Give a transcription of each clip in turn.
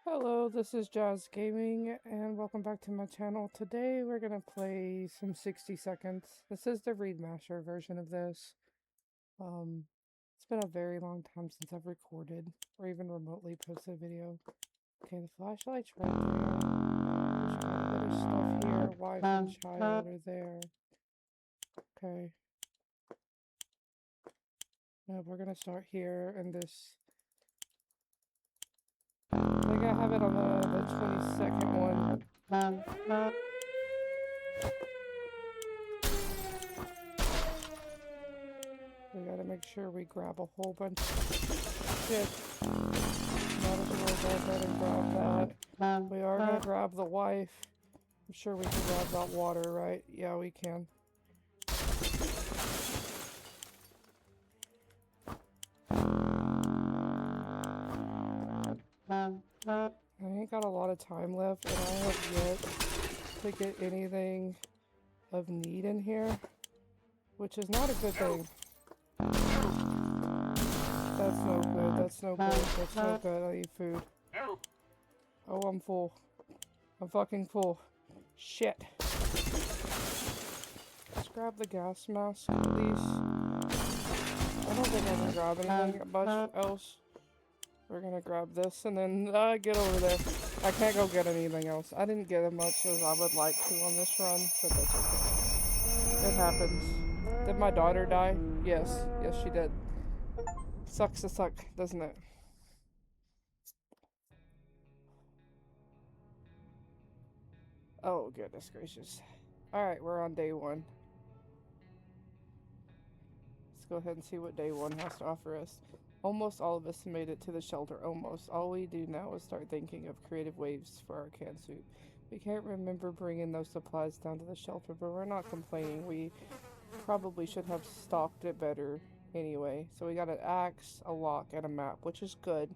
Hello, this is Jazz Gaming, and welcome back to my channel. Today we're gonna play some 60 seconds. This is the Reed Masher version of this. It's been a very long time since I've recorded or even remotely posted a video. Okay, the flashlight's right there. There's quite a bit of stuff here. Wife and child are there. Okay. Now we're gonna start here in this. I think I have it on the 22nd one. We gotta make sure we grab a whole bunch of shit. Might as well go ahead and grab that. We are gonna grab the wife. I'm sure we can grab that water, right? Yeah, we can. I ain't got a lot of time left, and I have yet to get anything of need in here, which is not a good thing. That's no good, that's no good, that's no good. I need food. Oh, I'm full. I'm fucking full. Shit. Let's grab the gas mask, please. I don't think I can grab anything much else. We're gonna grab this and then get over there. I can't go get anything else. I didn't get as much as I would like to on this run, but that's okay. It happens. Did my daughter die? Yes. Yes, she did. Sucks to suck, doesn't it? Oh, goodness gracious. Alright, we're on day one. Let's go ahead and see what day one has to offer us. Almost all of us made it to the shelter, almost. All we do now is start thinking of creative ways for our canned soup. We can't remember bringing those supplies down to the shelter, but we're not complaining. We probably should have stocked it better anyway. So we got an axe, a lock, and a map, which is good.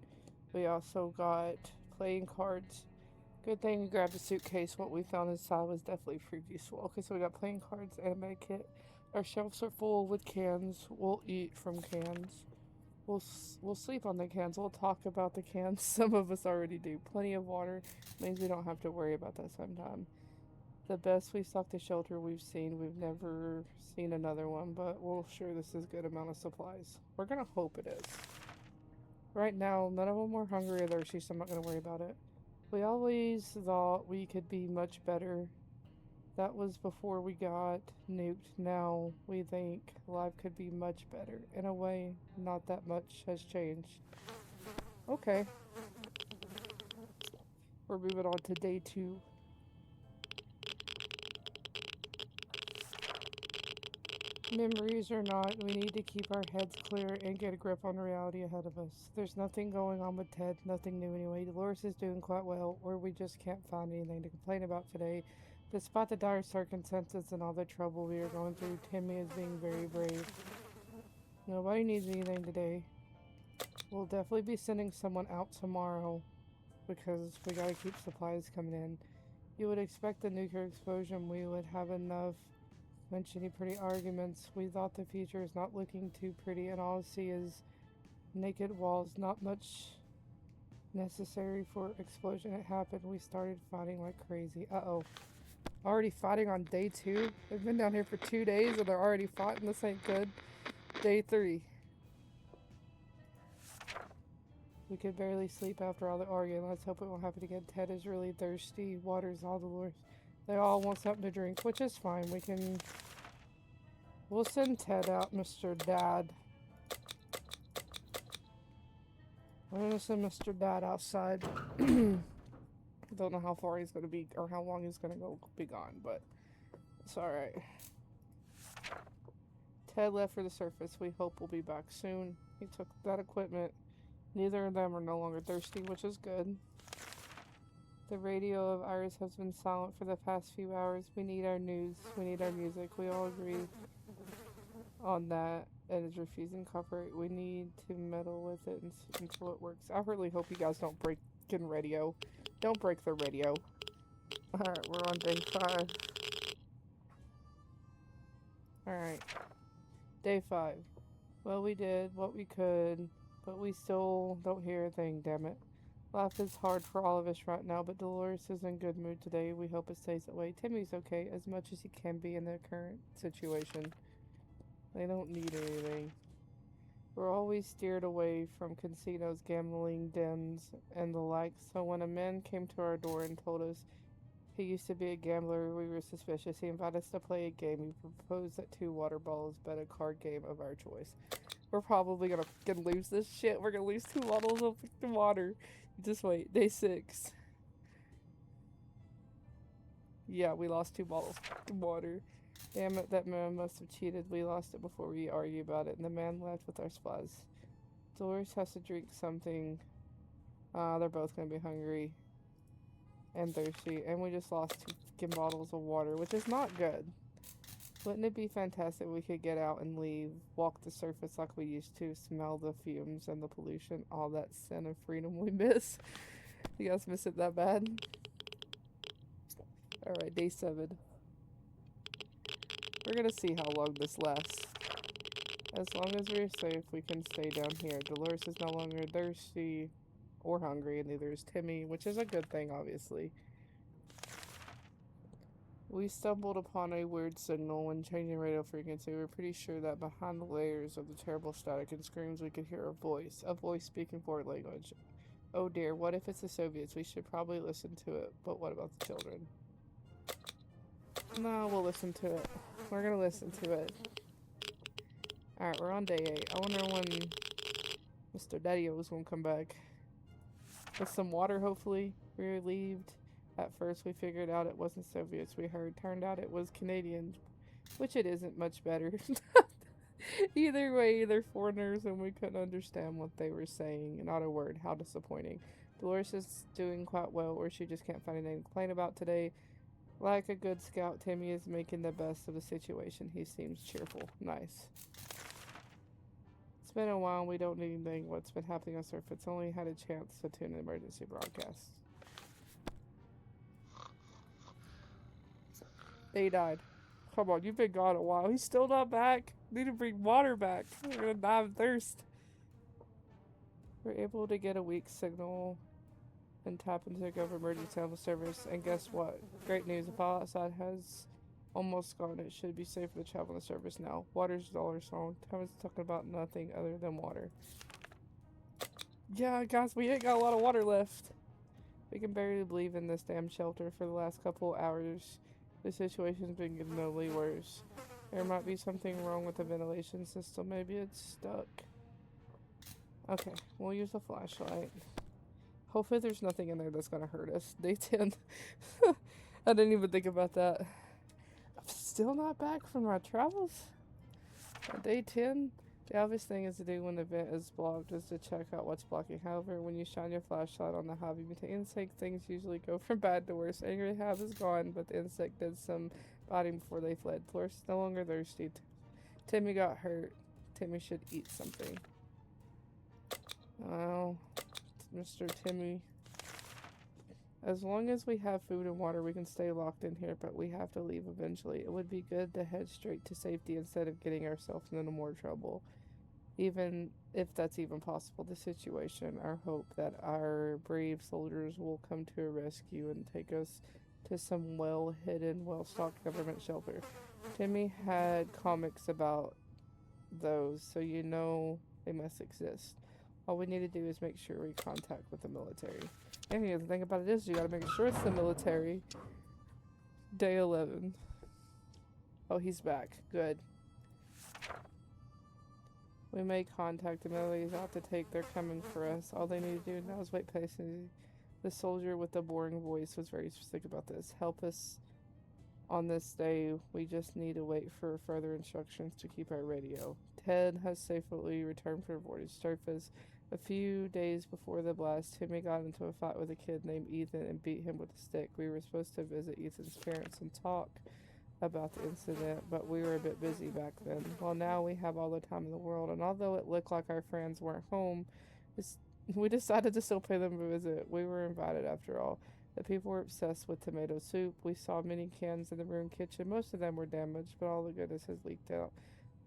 We also got playing cards. Good thing we grabbed a suitcase. What we found inside was definitely pretty useful. Okay, so we got playing cards and a med kit. Our shelves are full with cans. We'll eat from cans. We'll sleep on the cans. We'll talk about the cans. Some of us already do. Plenty of water means we don't have to worry about that sometime. The best we stocked the shelter we've seen. We've never seen another one, but we're sure this is a good amount of supplies. We're gonna hope it is. Right now, none of them are hungry or thirsty, so I'm not gonna worry about it. We always thought we could be much better. That was before we got nuked. Now we think life could be much better. In a way, not that much has changed. Okay. We're moving on to day two. Memories or not, we need to keep our heads clear and get a grip on reality ahead of us. There's nothing going on with Ted, nothing new anyway. Dolores is doing quite well, or we just can't find anything to complain about today. Despite the dire circumstances and all the trouble we are going through, Timmy is being very brave. Nobody needs anything today. We'll definitely be sending someone out tomorrow because we gotta keep supplies coming in. You would expect the nuclear explosion we would have enough. Mentioning pretty arguments, we thought the future is not looking too pretty, and all I see is naked walls. Not much necessary for explosion. It happened. We started fighting like crazy. Uh-oh. Already fighting on day two? They've been down here for 2 days and they're already fighting. This ain't good. Day three. We could barely sleep after all the arguing. Let's hope it won't happen again. Ted is really thirsty. Water's all the lures. They all want something to drink, which is fine. We'll send Ted out, Mr. Dad. I'm gonna send Mr. Dad outside. Don't know how far he's gonna be or how long he's gonna be gone, but it's alright. Ted left for the surface. We hope we'll be back soon. He took that equipment. Neither of them are no longer thirsty, which is good. The radio of ours has been silent for the past few hours. We need our news. We need our music. We all agree on that. And is refusing copyright. We need to meddle with it until it works. I really hope you guys don't break in radio. Don't break the radio. Alright, we're on day 5. Alright. Day 5. Well, we did what we could, but we still don't hear a thing, damn it. Life is hard for all of us right now, but Dolores is in good mood today. We hope it stays that way. Timmy's okay, as much as he can be in the current situation. They don't need anything. We're always steered away from casinos, gambling dens, and the like, so when a man came to our door and told us he used to be a gambler, we were suspicious. He invited us to play a game. He proposed that 2 water balls bet a card game of our choice. We're probably gonna lose this shit. We're gonna lose 2 bottles of fucking water. Just wait. Day 6. Yeah, we lost 2 bottles of fucking water. Damn it, that man must have cheated. We lost it before we argued about it, and the man left with our supplies. Dolores has to drink something. They're both gonna be hungry and thirsty, and we just lost 2 fucking bottles of water, which is not good. Wouldn't it be fantastic if we could get out and leave, walk the surface like we used to, smell the fumes and the pollution, all that scent of freedom we miss? You guys miss it that bad? Alright, day 7. We're gonna see how long this lasts. As long as we're safe, we can stay down here. Dolores is no longer thirsty or hungry, and neither is Timmy, which is a good thing, obviously. We stumbled upon a weird signal when changing radio frequency. We were pretty sure that behind the layers of the terrible static and screams we could hear a voice speaking foreign language. Oh dear, what if it's the Soviets? We should probably listen to it, but what about the children? No, we'll listen to it. We're gonna listen to it. Alright, we're on day 8. I wonder when Mr. Daddy-O's gonna come back. With some water, hopefully. We were relieved. At first, we figured out it wasn't Soviets we heard. Turned out it was Canadians, which it isn't much better. Either way, they're foreigners, and we couldn't understand what they were saying. Not a word. How disappointing. Dolores is doing quite well, or she just can't find anything to complain about today. Like a good scout, Timmy is making the best of the situation. He seems cheerful. Nice. It's been a while. We don't need anything. What's been happening on Surf? It's only had a chance to tune in emergency broadcasts. They died. Come on, you've been gone a while. He's still not back. Need to bring water back. We're gonna die of thirst. We're able to get a weak signal and tap into the government emergency telephone service. And guess what? Great news. The file outside has almost gone. It should be safe to travel on the service now. Water's dollar song. Thomas is talking about nothing other than water. Yeah, guys, we ain't got a lot of water left. We can barely believe in this damn shelter for the last couple hours. The situation's been getting notably worse. There might be something wrong with the ventilation system. Maybe it's stuck. Okay, we'll use the flashlight. Hopefully there's nothing in there that's gonna hurt us. Day 10. I didn't even think about that. I'm still not back from my travels. Day 10. The obvious thing is to do when the vent is blocked is to check out what's blocking. However, when you shine your flashlight on the hive insect, things usually go from bad to worse. Angry hive is gone, but the insect did some biting before they fled. Dolores is no longer thirsty. Timmy got hurt. Timmy should eat something. Oh, Mr. Timmy. As long as we have food and water, we can stay locked in here, but we have to leave eventually. It would be good to head straight to safety instead of getting ourselves into more trouble. Even if that's even possible, the situation, our hope that our brave soldiers will come to a rescue and take us to some well-hidden, well-stocked government shelter. Timmy had comics about those, so you know they must exist. All we need to do is make sure we contact with the military. And the thing about it is, you gotta make sure it's the military. Day 11. Oh, he's back. Good. We may contact the military. He's out to take. They're coming for us. All they need to do now is wait patiently. The soldier with the boring voice was very specific about this. Help us on this day. We just need to wait for further instructions to keep our radio. Ted has safely returned from voyage surface. A few days before the blast, Timmy got into a fight with a kid named Ethan and beat him with a stick. We were supposed to visit Ethan's parents and talk about the incident, but we were a bit busy back then. Well, now we have all the time in the world, and although it looked like our friends weren't home, we decided to still pay them a visit. We were invited after all. The people were obsessed with tomato soup. We saw many cans in the room kitchen. Most of them were damaged, but all the goodness has leaked out.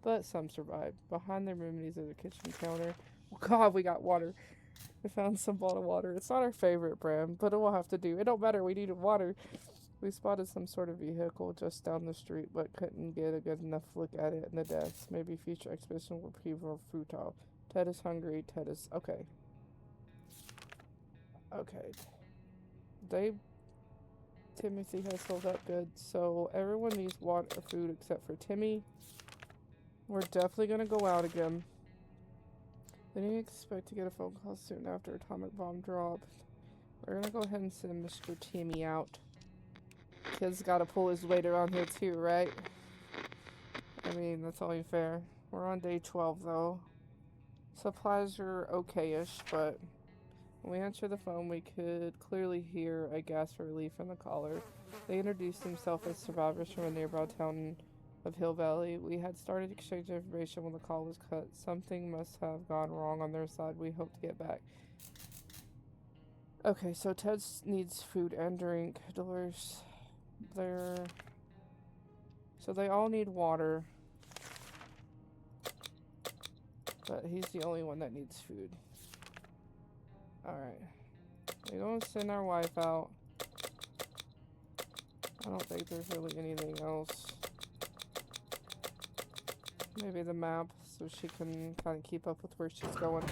But some survived. Behind the room is the kitchen counter. Oh God, we got water. We found some bottled water. It's not our favorite brand, but it will have to do. It don't matter. We needed water. We spotted some sort of vehicle just down the street, but couldn't get a good enough look at it in the depths. Maybe future expedition will prove our futile. Ted is hungry. Ted is okay. Okay. Timothy has held up good, so everyone needs water or food except for Timmy. We're definitely gonna go out again. Didn't expect to get a phone call soon after atomic bomb dropped. We're gonna go ahead and send Mr. Timmy out. Kid's gotta pull his weight around here too, right? I mean, that's only fair. We're on day 12 though. Supplies are okay-ish, but when we answered the phone, we could clearly hear a gasp of relief from the caller. They introduced themselves as survivors from a nearby town of Hill Valley. We had started exchanging information when the call was cut. Something must have gone wrong on their side. We hope to get back. Okay, so Ted needs food and drink. Dolores, so they all need water. But he's the only one that needs food. Alright. We're going to send our wife out. I don't think there's really anything else. Maybe the map, so she can kind of keep up with where she's going.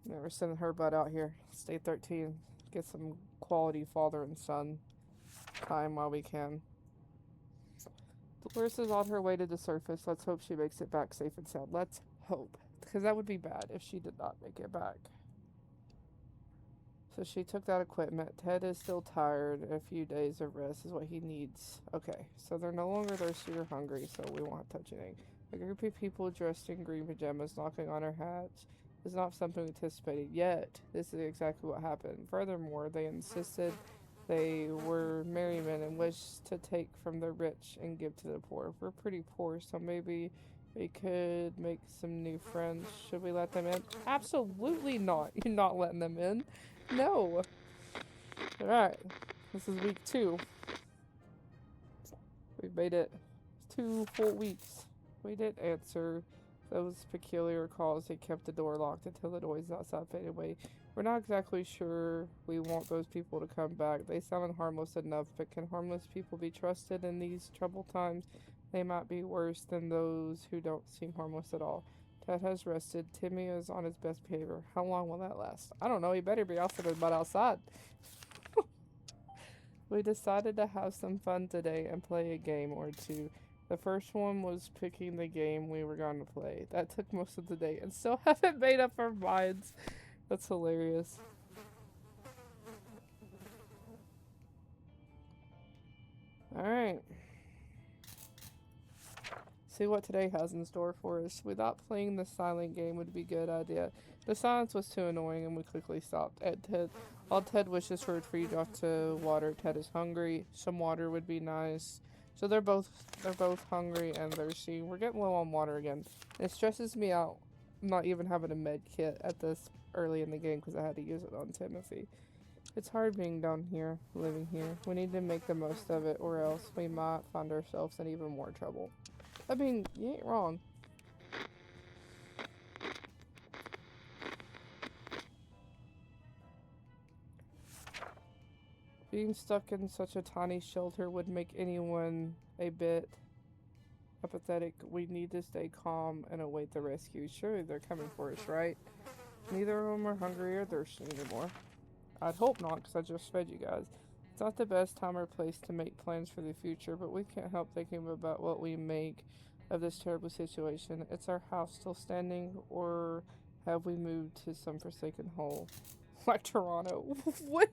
Yeah, we're sending her butt out here. Stay 13. Get some quality father and son time while we can. Dolores is on her way to the surface. Let's hope she makes it back safe and sound. Let's hope. Because that would be bad if she did not make it back. So she took that equipment. Ted is still tired. A few days of rest is what he needs. Okay, so they're no longer thirsty or hungry, so we won't have to touch anything. A group of people dressed in green pajamas knocking on our hats is not something we anticipated, yet this is exactly what happened. Furthermore, they insisted they were merry men and wished to take from the rich and give to the poor. We're pretty poor, so maybe we could make some new friends. Should we let them in? Absolutely not. You're not letting them in. No. Alright. This is week 2. We've made it 2 full weeks. We did answer those peculiar calls. They kept the door locked until the noise outside faded away. We're not exactly sure we want those people to come back. They sound harmless enough, but can harmless people be trusted in these troubled times? They might be worse than those who don't seem harmless at all. Ted has rested. Timmy is on his best behavior. How long will that last? I don't know. He better be off to the butt outside. We decided to have some fun today and play a game or two. The first one was picking the game we were going to play. That took most of the day and still haven't made up our minds. That's hilarious. Alright. See what today has in store for us. We thought playing the silent game would be a good idea. The silence was too annoying and we quickly stopped. All Ted wishes for a free drop to water. Ted is hungry. Some water would be nice. So they're both hungry and thirsty. We're getting low on water again. It stresses me out not even having a med kit at this early in the game because I had to use it on Timothy. It's hard being down here, living here. We need to make the most of it or else we might find ourselves in even more trouble. I mean, you ain't wrong. Being stuck in such a tiny shelter would make anyone a bit apathetic. We need to stay calm and await the rescue. Surely they're coming for us, right? Neither of them are hungry or thirsty anymore. I'd hope not, because I just fed you guys. It's not the best time or place to make plans for the future, but we can't help thinking about what we make of this terrible situation. Is our house still standing, or have we moved to some forsaken hole? Like Toronto. What?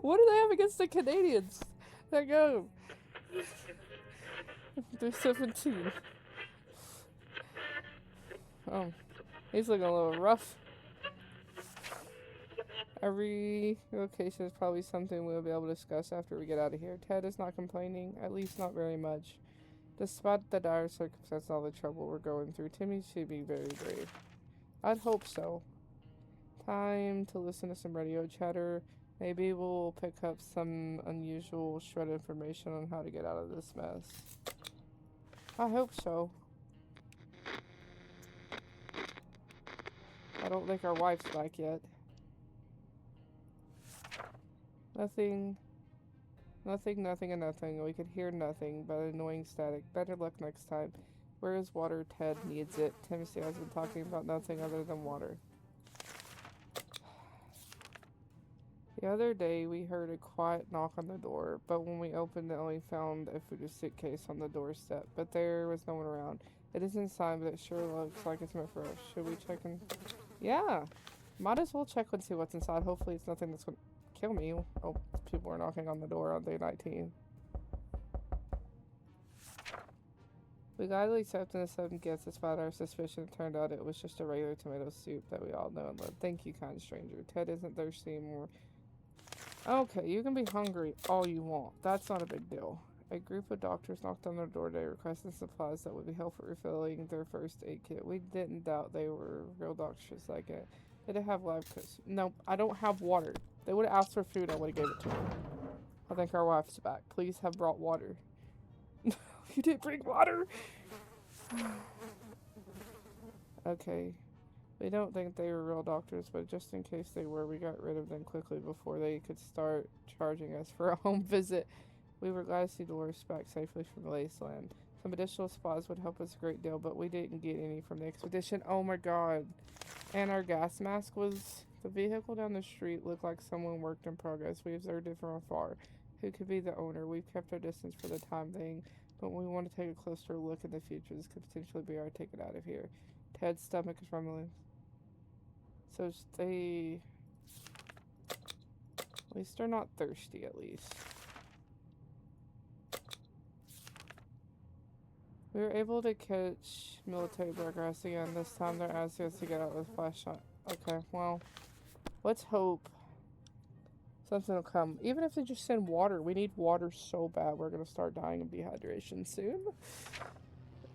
What do they have against the Canadians? There go. They're 17. Oh, he's looking a little rough. Every location is probably something we'll be able to discuss after we get out of here. Ted is not complaining, at least not very much. Despite the dire circumstances, all the trouble we're going through, Timmy should be very brave. I'd hope so. Time to listen to some radio chatter. Maybe we'll pick up some unusual shred information on how to get out of this mess. I hope so. I don't think our wife's back yet. Nothing. Nothing, nothing, and nothing. We could hear nothing but annoying static. Better luck next time. Where is water? Ted needs it. Timothy has been talking about nothing other than water. The other day, we heard a quiet knock on the door, but when we opened it, only found a food suitcase on the doorstep. But there was no one around. It is inside, but it sure looks like it's meant for us. Should we check in? Yeah! Might as well check and see what's inside. Hopefully it's nothing that's gonna kill me. Oh, people are knocking on the door on day 19. We gladly accepted the 7 gifts despite our suspicion. It turned out it was just a regular tomato soup that we all know and love. Thank you, kind stranger. Ted isn't thirsty anymore. Okay, you can be hungry all you want. That's not a big deal. A group of doctors knocked on their door today requesting supplies that would be helpful refilling their first aid kit. We didn't doubt they were real doctors like it. Did it have live coats? Nope, I don't have water. They would have asked for food, I would have gave it to them. I think our wife's back. Please have brought water. You didn't bring water? Okay. We don't think they were real doctors, but just in case they were, we got rid of them quickly before they could start charging us for a home visit. We were glad to see Dolores back safely from the wasteland. Some additional supplies would help us a great deal, but we didn't get any from the expedition. Oh my god. And our gas mask was... The vehicle down the street looked like someone worked in progress. We observed it from afar. Who could be the owner? We've kept our distance for the time being, but we want to take a closer look in the future. This could potentially be our ticket out of here. Ted's stomach is rumbling. So they... At least they're not thirsty, at least. We were able to catch military broadcasts again. This time they're asking us to get out with a flashlight. Okay, well, let's hope something will come. Even if they just send water. We need water so bad. We're going to start dying of dehydration soon.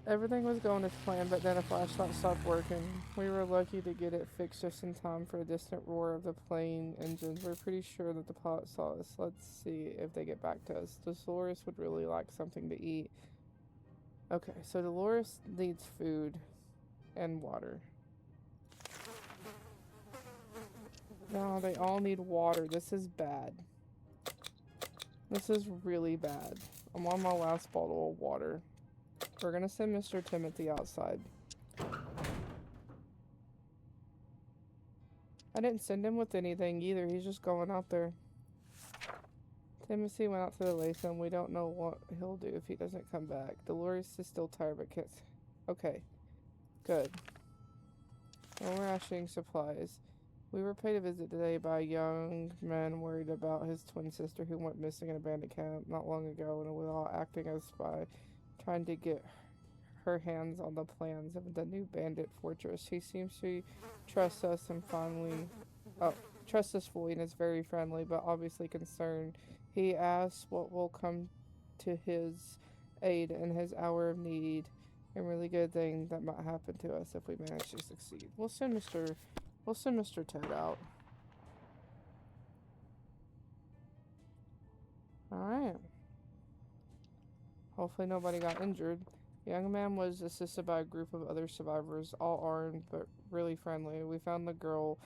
Everything was going as planned, but then a flashlight stopped working. We were lucky to get it fixed just in time for a distant roar of the plane engines. We're pretty sure that the pilot saw us. Let's see if they get back to us. Dolores would really like something to eat. Okay, so Dolores needs food and water. No, they all need water. This is bad. This is really bad. I'm on my last bottle of water. We're gonna send Mr. Timothy outside. I didn't send him with anything either. He's just going out there. Timothy went out to the wasteland. We don't know what he'll do if he doesn't come back. Dolores is still tired but can't... Okay. Good. No rationing supplies. We were paid a visit today by a young man worried about his twin sister who went missing in a bandit camp not long ago, and was all acting as spy, trying to get her hands on the plans of the new bandit fortress. He seems to trust us and trust us fully and is very friendly, but obviously concerned. He asks what will come to his aid in his hour of need, and really good thing that might happen to us if we manage to succeed. We'll send Mr. Ted out. Alright. Hopefully nobody got injured. The young man was assisted by a group of other survivors, all armed but really friendly. We found the girl,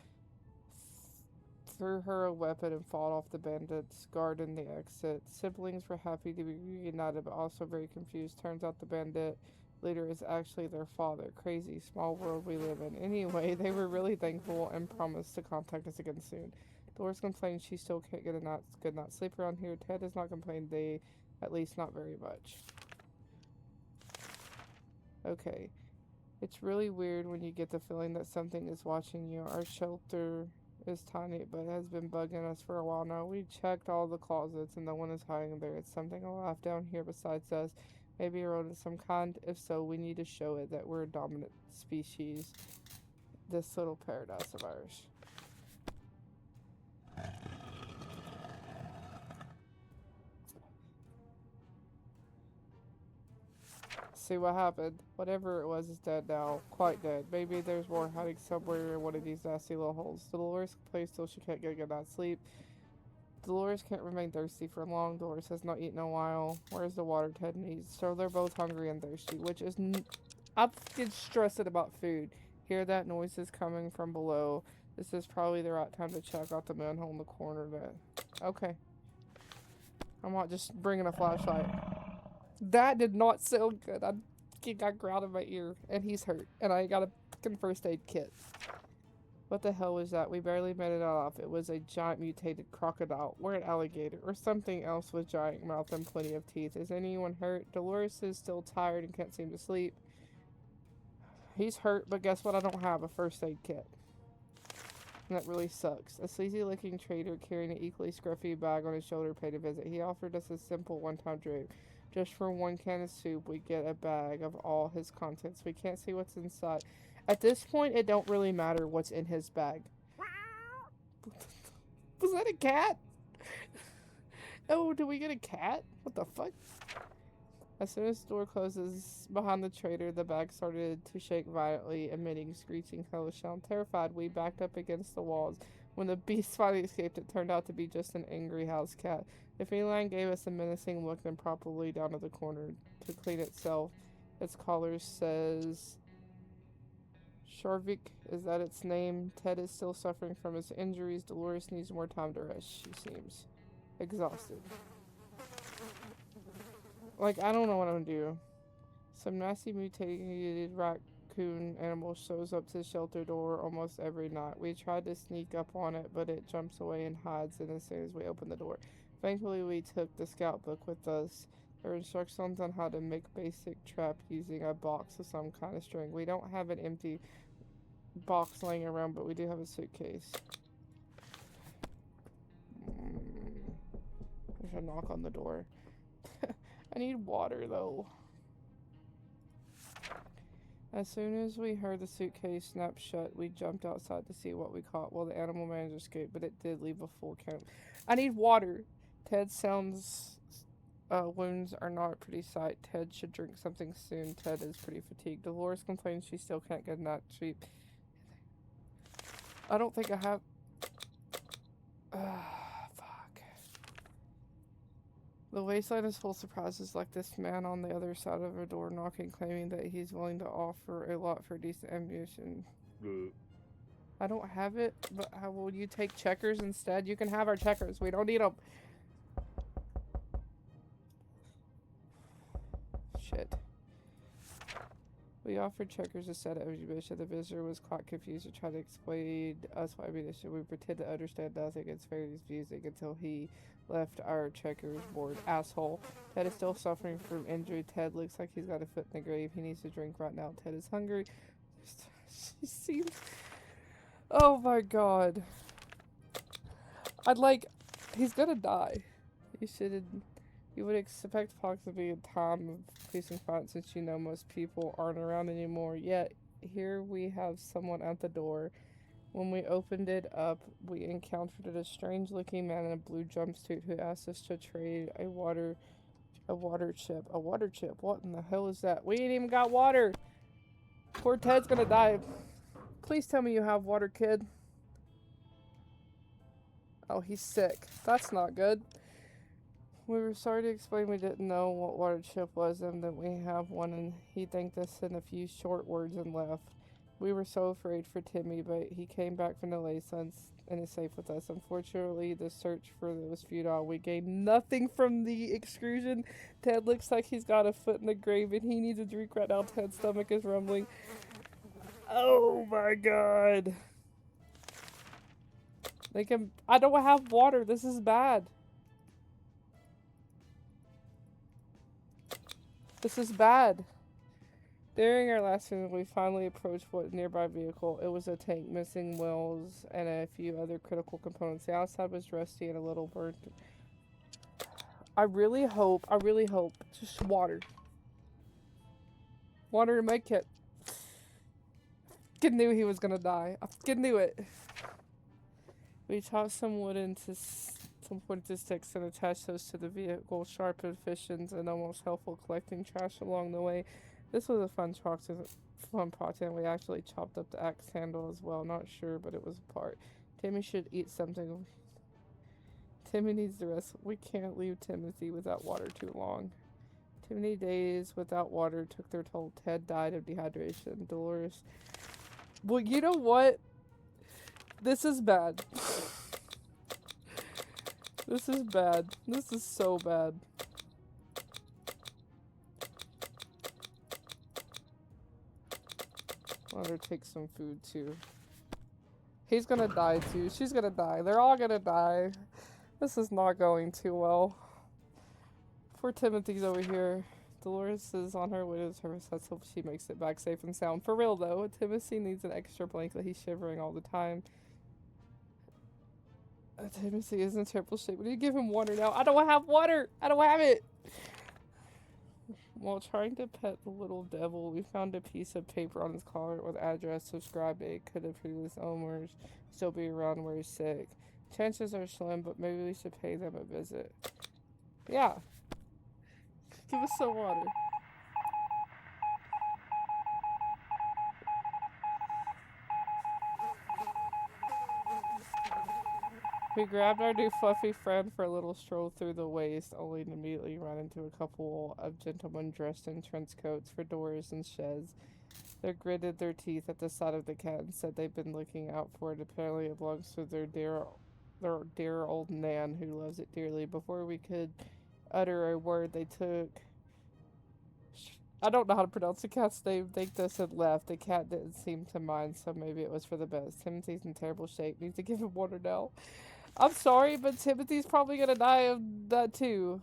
threw her a weapon, and fought off the bandits guarding the exit. Siblings were happy to be reunited but also very confused. Turns out the bandit leader is actually their father. Crazy small world we live in. Anyway, they were really thankful and promised to contact us again soon. Dolores complained she still can't get a good night's sleep around here. Ted has not complained, at least not very much. Okay. It's really weird when you get the feeling that something is watching you. Our shelter is tiny but has been bugging us for a while now. We checked all the closets and no one is hiding there. It's something alive down here besides us. Maybe a rodent of some kind. If so, we need to show it that we're a dominant species. This little paradise of ours. See what happened. Whatever it was is dead now. Quite dead. Maybe there's more hiding somewhere in one of these nasty little holes. Dolores complains still she can't get a good night's sleep. Dolores can't remain thirsty for long. Dolores has not eaten in a while. Where's the water Ted needs? So they're both hungry and thirsty, which is... I'm fucking stressing about food. Hear that noises coming from below. This is probably the right time to check out the manhole in the corner. Okay. I'm not just bringing a flashlight. That did not sound good. He got ground in my ear, and he's hurt. And I got a fucking first aid kit. What the hell was that? We barely made it off. It was a giant mutated crocodile, or an alligator, or something else with giant mouth and plenty of teeth. Is anyone hurt? Dolores is still tired and can't seem to sleep. He's hurt, but guess what? I don't have a first aid kit. And that really sucks. A sleazy-looking trader carrying an equally scruffy bag on his shoulder paid a visit. He offered us a simple one-time drink. Just for one can of soup, we get a bag of all his contents. We can't see what's inside. At this point, it don't really matter what's in his bag. Was that a cat? Oh, did we get a cat? What the fuck? As soon as the door closes behind the trader, the bag started to shake violently, emitting screeching hellish sound. Terrified, we backed up against the walls. When the beast finally escaped, it turned out to be just an angry house cat. The feline gave us a menacing look, then promptly down to the corner to clean itself. Its collar says Sharvik, is that its name? Ted is still suffering from his injuries. Dolores needs more time to rest. She seems exhausted. Like, I don't know what I'm gonna do. Some nasty mutated raccoon animal shows up to the shelter door almost every night. We tried to sneak up on it, but it jumps away and hides as soon as we open the door. Thankfully, we took the scout book with us. There are instructions on how to make basic trap using a box of some kind of string. We don't have an empty box laying around, but we do have a suitcase. There's a knock on the door. I need water, though. As soon as we heard the suitcase snap shut, we jumped outside to see what we caught. Well, the animal managed to escape, but it did leave a full count. I need water. Ted sounds wounds are not a pretty sight. Ted should drink something soon. Ted is pretty fatigued. Dolores complains she still can't get enough sleep. I don't think I have... fuck. The wasteland is full of surprises, like this man on the other side of a door knocking, claiming that he's willing to offer a lot for decent ammunition. I don't have it, but how will you take checkers instead? You can have our checkers. We don't need them. Shit. We offered checkers instead of ammunition. The visitor was quite confused and tried to explain to us why ammunition. We pretend to understand nothing. It's very confusing until he left our checkers board. Asshole. Ted is still suffering from injury. Ted looks like he's got a foot in the grave. He needs to drink right now. Ted is hungry. She seems... Oh my god. He's gonna die. You would expect Fox to be a time of peace and quiet since you know most people aren't around anymore. Yet, here we have someone at the door. When we opened it up, we encountered a strange-looking man in a blue jumpsuit who asked us to trade a water chip. A water chip? What in the hell is that? We ain't even got water! Poor Ted's gonna die. Please tell me you have water, kid. Oh, he's sick. That's not good. We were sorry to explain we didn't know what water chip was and that we have one, and he thanked us in a few short words and left. We were so afraid for Timmy, but he came back from the Laysons and is safe with us. Unfortunately, the search for it was futile. We gained nothing from the excursion. Ted looks like he's got a foot in the grave and he needs a drink right now. Ted's stomach is rumbling. Oh my god. I don't have water. This is bad. This is bad. During our last visit, we finally approached what nearby vehicle. It was a tank missing wheels and a few other critical components. The outside was rusty and a little burnt. I really hope, just water. Water and medkit. I fucking knew he was gonna die. I fucking knew it. We chopped some wood into some pointed sticks and attached those to the vehicle, sharpened fissions, and almost helpful collecting trash along the way. This was a fun project, and we actually chopped up the axe handle as well. Not sure, but it was a part. Timmy should eat something. Timmy needs the rest. We can't leave Timothy without water too long. Too many days without water took their toll. Ted died of dehydration. Dolores Well, you know what? This is bad. This is bad. This is so bad. Let her take some food too. He's gonna die too. She's gonna die. They're all gonna die. This is not going too well. Poor Timothy's over here. Dolores is on her way to the service. Let's hope she makes it back safe and sound. For real though, Timothy needs an extra blanket. He's shivering all the time. Timothy is in terrible shape. We need to give him water now. I don't have water! I don't have it! While trying to pet the little devil, we found a piece of paper on his collar with address subscribed. It could have proved his owners still be around where he's sick. Chances are slim, but maybe we should pay them a visit. Yeah. Give us some water. We grabbed our new fluffy friend for a little stroll through the waste, only to immediately run into a couple of gentlemen dressed in trench coats for doors and sheds. They gritted their teeth at the sight of the cat and said they'd been looking out for it. Apparently it belongs to their dear old Nan, who loves it dearly. Before we could utter a word, they took... I don't know how to pronounce the cat's name. Thanked us and left. The cat didn't seem to mind, so maybe it was for the best. Timothy's in terrible shape. Needs to give him water now. I'm sorry, but Timothy's probably gonna die of that too.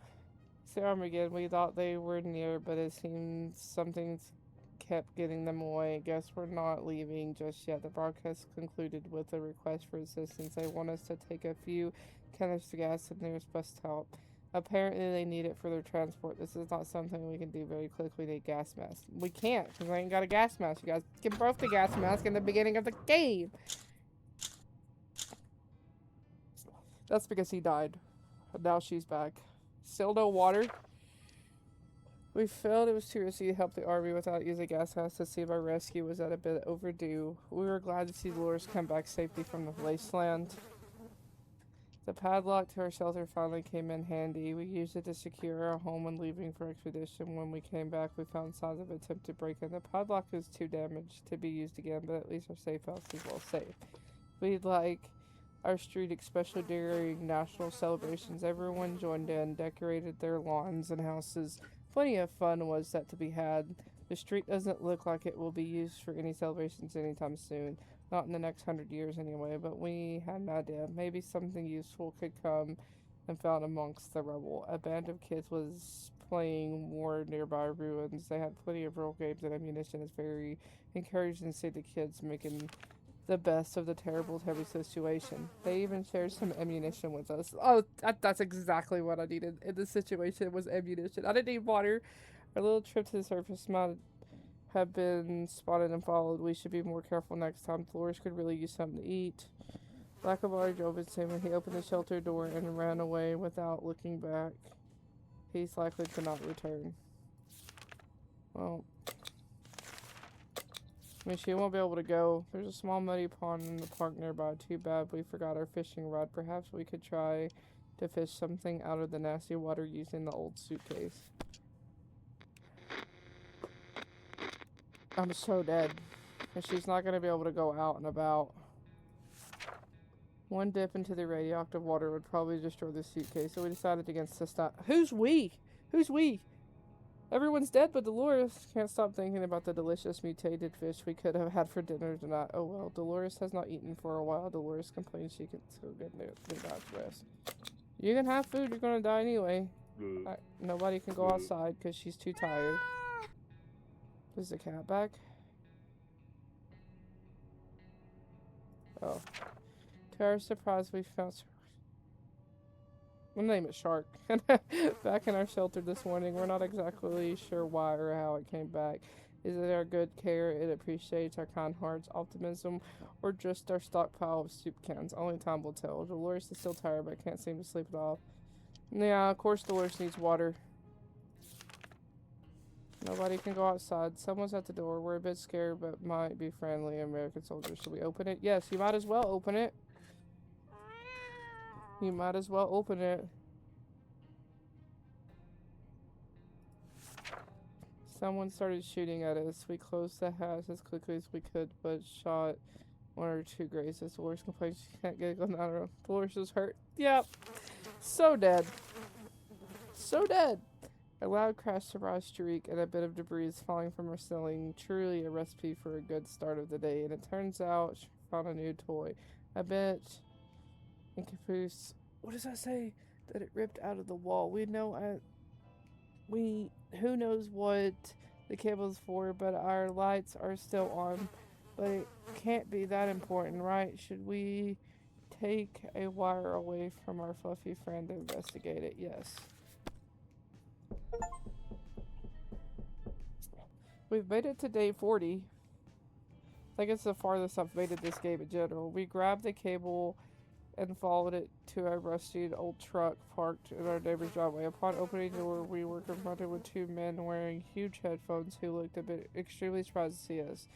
See arm again. We thought they were near, but it seems something's kept getting them away. Guess we're not leaving just yet. The broadcast concluded with a request for assistance. They want us to take a few canisters of gas to the nearest bus stop. Apparently they need it for their transport. This is not something we can do very quickly. We need gas mask. We can't, because I ain't got a gas mask. You guys give birth to gas mask in the beginning of the game. That's because he died. But now she's back. Still no water. We felt it was too risky to help the army without using gas masks to see if our rescue was at a bit overdue. We were glad to see Dolores come back safely from the wasteland. The padlock to our shelter finally came in handy. We used it to secure our home when leaving for expedition. When we came back, we found signs of attempted break-in. The padlock is too damaged to be used again, but at least our safe house is well safe. We'd like our street, especially during national celebrations. Everyone joined in, decorated their lawns and houses. Plenty of fun was set to be had. The street doesn't look like it will be used for any celebrations anytime soon. Not in the next 100 years anyway, but we had an idea. Maybe something useful could come and found amongst the rubble. A band of kids was playing war nearby ruins. They had plenty of real games and ammunition. It's very encouraging to see the kids making the best of the terrible situation. They even shared some ammunition with us. Oh, that's exactly what I needed in this situation was ammunition. I didn't need water. Our little trip to the surface might have been spotted and followed. We should be more careful next time. Dolores could really use something to eat. Blackabar drove insane when he opened the shelter door and ran away without looking back. He's likely to not return. Well, I mean, she won't be able to go. There's a small muddy pond in the park nearby. Too bad we forgot our fishing rod. Perhaps we could try to fish something out of the nasty water using the old suitcase. I'm so dead. And she's not going to be able to go out and about. One dip into the radioactive water would probably destroy the suitcase, so we decided against this. Who's we? Who's we? Everyone's dead, but Dolores can't stop thinking about the delicious mutated fish we could have had for dinner tonight. Oh well, Dolores has not eaten for a while. Dolores complains she can still get night's rest. You can have food, you're gonna die anyway. Nobody can go outside because she's too tired. Is the cat back? Oh. To our surprise, we found... We'll name it Shark. Back in our shelter this morning. We're not exactly sure why or how it came back. Is it our good care, it appreciates our kind heart's optimism, or just our stockpile of soup cans? Only time will tell. Dolores is still tired, but can't seem to sleep it off. Yeah, of course Dolores needs water. Nobody can go outside. Someone's at the door. We're a bit scared, but might be friendly American soldiers. Should we open it? Yes, you might as well open it. You might as well open it. Someone started shooting at us. We closed the hatch as quickly as we could, but shot one or two grazes. The worst complaint, she can't get a gun out of her. The horse is hurt. Yep. So dead. So dead. A loud crash to our streak and a bit of debris falling from her ceiling. Truly a recipe for a good start of the day. And it turns out she found a new toy. I bet in Caboose. What does that say? That it ripped out of the wall. Who knows what the cable's for, but our lights are still on. But it can't be that important, right? Should we take a wire away from our fluffy friend to investigate it? Yes. We've made it to day 40. I think it's the farthest I've made it this game in general. We grabbed the cable and followed it to a rusty old truck parked in our neighbor's driveway. Upon opening the door, we were confronted with two men wearing huge headphones who looked a bit extremely surprised to see us.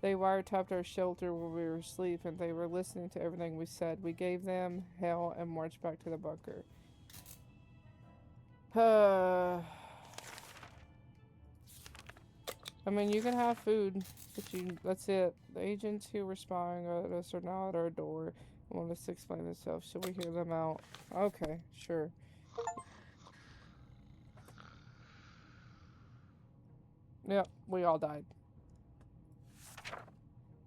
They wiretapped our shelter when we were asleep, and they were listening to everything we said. We gave them hell and marched back to the bunker. I mean, you can have food, but that's it. The agents who were spying at us are now at our door and want us to explain themselves. Should we hear them out? Okay, sure. Yep, we all died.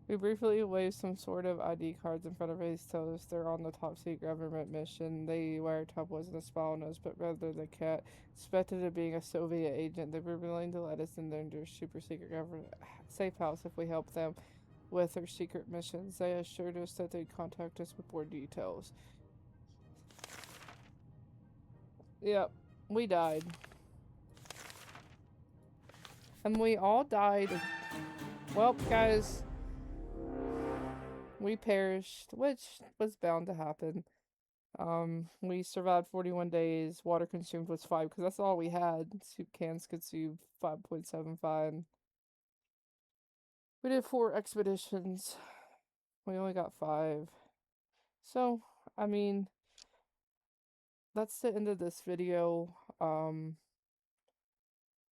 We briefly waved some sort of ID cards in front of us to tell us they're on the top secret government mission. The wiretap wasn't a spy on us, but rather the cat suspected of being a Soviet agent. They were willing to let us in their super secret government safe house if we helped them with their secret missions. They assured us that they'd contact us with more details. Yep, we died. And we all died. Well, guys, we perished, which was bound to happen. We survived 41 days. Water consumed was 5, because that's all we had. Soup cans consumed 5.75. We did 4 expeditions. We only got 5. So, I mean, that's the end of this video. I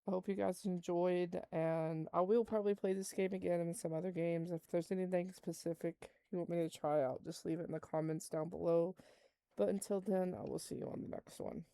hope you guys enjoyed, and I will probably play this game again and some other games. If there's anything specific you want me to try out, just leave it in the comments down below. But until then, I will see you on the next one.